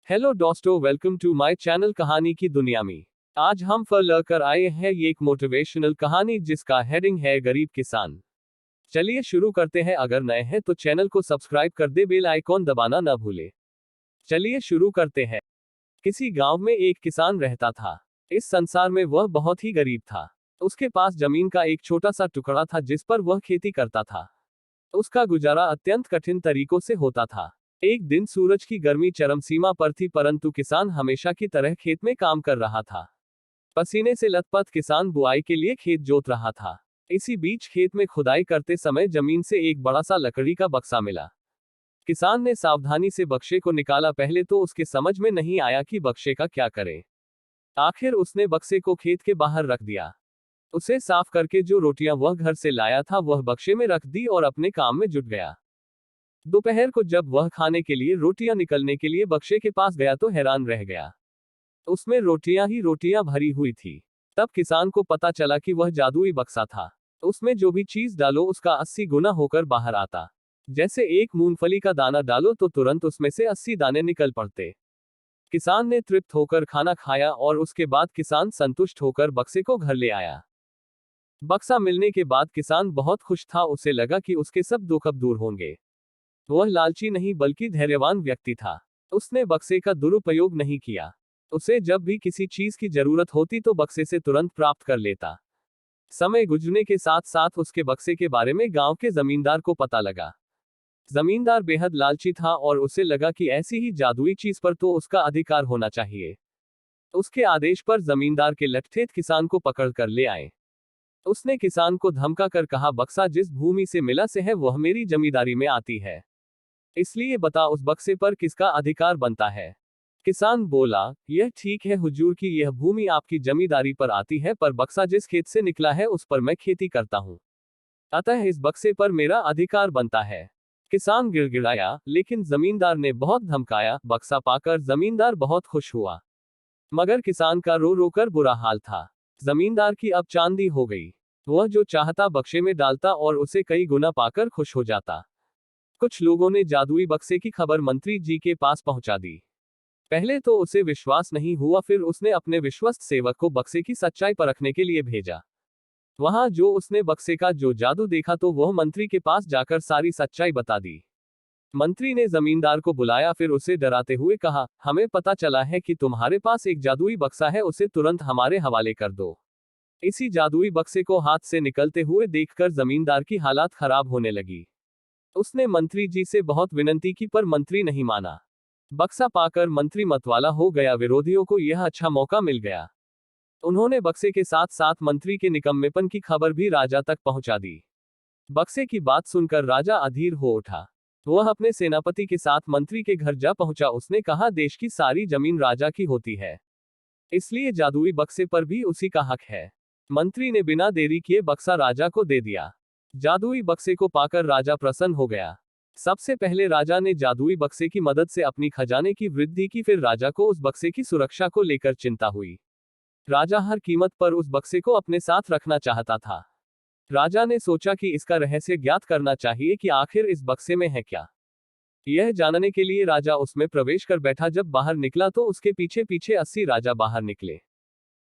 Hello दोस्तों, welcome to my channel कहानी की दुनिया में। आज हम फिर लेकर आए हैं ये एक मोटिवेशनल कहानी जिसका हेडिंग है गरीब किसान। चलिए शुरू करते हैं। अगर नए हैं तो चैनल को सब्सक्राइब कर दे, बेल आइकॉन दबाना ना भूले। चलिए शुरू करते हैं। किसी गांव में एक किसान रहता था। इस संसार में वह बहुत ही गरीब था। उसके पास जमीन का एक छोटा सा टुकड़ा था जिस पर वह खेती करता था। उसका गुजारा अत्यंत कठिन तरीकों से होता था। एक दिन सूरज की गर्मी चरम सीमा पर थी, परंतु किसान हमेशा की तरह खेत में काम कर रहा था। पसीने से लथपथ किसान बुआई के लिए खेत जोत रहा था। इसी बीच खेत में खुदाई करते समय जमीन से एक बड़ा सा लकड़ी का बक्सा मिला। किसान ने सावधानी से बक्से को निकाला। पहले तो उसके समझ में नहीं आया कि बक्से का क्या करे। आखिर उसने बक्से को खेत के बाहर रख दिया। उसे साफ करके जो रोटियां वह घर से लाया था वह बक्से में रख दी और अपने काम में जुट गया। दोपहर को जब वह खाने के लिए रोटियां निकलने के लिए बक्से के पास गया तो हैरान रह गया। उसमें रोटियां ही रोटियां भरी हुई थी। तब किसान को पता चला कि वह जादुई बक्सा था। उसमें जो भी चीज डालो उसका 80 गुना होकर बाहर आता। जैसे एक मूंगफली का दाना डालो तो तुरंत उसमें से 80 दाने निकल पड़ते। किसान ने तृप्त होकर खाना खाया और उसके बाद किसान संतुष्ट होकर बक्से को घर ले आया। बक्सा मिलने के बाद किसान बहुत खुश था। उसे लगा कि उसके सब दुख अब दूर होंगे। वह लालची नहीं बल्कि धैर्यवान व्यक्ति था। उसने बक्से का दुरुपयोग नहीं किया। उसे जब भी किसी चीज की जरूरत होती तो बक्से से तुरंत प्राप्त कर लेता। समय गुजरने के साथ साथ उसके बक्से के बारे में गांव के जमींदार को पता लगा। जमींदार बेहद लालची था और उसे लगा कि ऐसी ही जादुई चीज पर तो उसका अधिकार होना चाहिए। उसके आदेश पर जमींदार के लठठेठ किसान को पकड़ कर ले आए। उसने किसान को धमका कर कहा, बक्सा जिस भूमि से मिला से है वह मेरी जमींदारी में आती है, इसलिए बता उस बक्से पर किसका अधिकार बनता है। किसान बोला, यह ठीक है हुजूर की यह भूमि आपकी जमींदारी पर आती है, पर बक्सा जिस खेत से निकला है उस पर मैं खेती करता हूँ, अतः इस बक्से पर मेरा अधिकार बनता है। किसान गिड़गिड़ाया, लेकिन जमींदार ने बहुत धमकाया। बक्सा पाकर जमींदार बहुत खुश हुआ, मगर किसान का रो रो कर बुरा हाल था। जमींदार की अब चांदी हो गई। वह जो चाहता बक्से में डालता और उसे कई गुना पाकर खुश हो जाता। कुछ लोगों ने जादुई बक्से की खबर मंत्री जी के पास पहुंचा दी। पहले तो उसे विश्वास नहीं हुआ, फिर उसने अपने विश्वस्त सेवक को बक्से की सच्चाई परखने के लिए भेजा। वहां जो उसने बक्से का जो जादू देखा तो वह मंत्री के पास जाकर सारी सच्चाई बता दी। मंत्री ने जमींदार को बुलाया, फिर उसे डराते हुए कहा, हमें पता चला है कि तुम्हारे पास एक जादुई बक्सा है, उसे तुरंत हमारे हवाले कर दो। इसी जादुई बक्से को हाथ से निकलते हुए देखकर जमींदार की हालात खराब होने लगी। उसने मंत्री जी से बहुत विनती की पर मंत्री नहीं माना। बक्सा पाकर मंत्री मतवाला हो गया। विरोधियों को यह अच्छा मौका मिल गया। उन्होंने बक्से के साथ साथ मंत्री के निकम्मेपन की खबर भी राजा तक पहुंचा दी। बक्से की बात सुनकर राजा अधीर हो उठा। वह अपने सेनापति के साथ मंत्री के घर जा पहुंचा। उसने कहा, देश की सारी जमीन राजा की होती है, इसलिए जादुई बक्से पर भी उसी का हक है। मंत्री ने बिना देरी किए बक्सा राजा को दे दिया। जादुई बक्से को पाकर राजा प्रसन्न हो गया। सबसे पहले राजा ने जादुई बक्से की मदद से अपनी खजाने की वृद्धि की, फिर राजा को उस बक्से की सुरक्षा को लेकर चिंता हुई। राजा हर कीमत पर उस बक्से को अपने साथ रखना चाहता था। राजा ने सोचा कि इसका रहस्य ज्ञात करना चाहिए कि आखिर इस बक्से में है क्या। यह जानने के लिए राजा उसमें प्रवेश कर बैठा। जब बाहर निकला तो उसके पीछे पीछे 80 राजा बाहर निकले।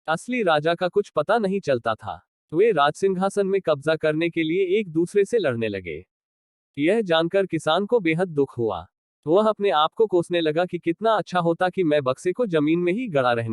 असली राजा का कुछ पता नहीं चलता था। वे राजसिंहासन में कब्जा करने के लिए एक दूसरे से लड़ने लगे। यह जानकर किसान को बेहद दुख हुआ। वह अपने आप को कोसने लगा कि कितना अच्छा होता कि मैं बक्से को जमीन में ही गड़ा रहने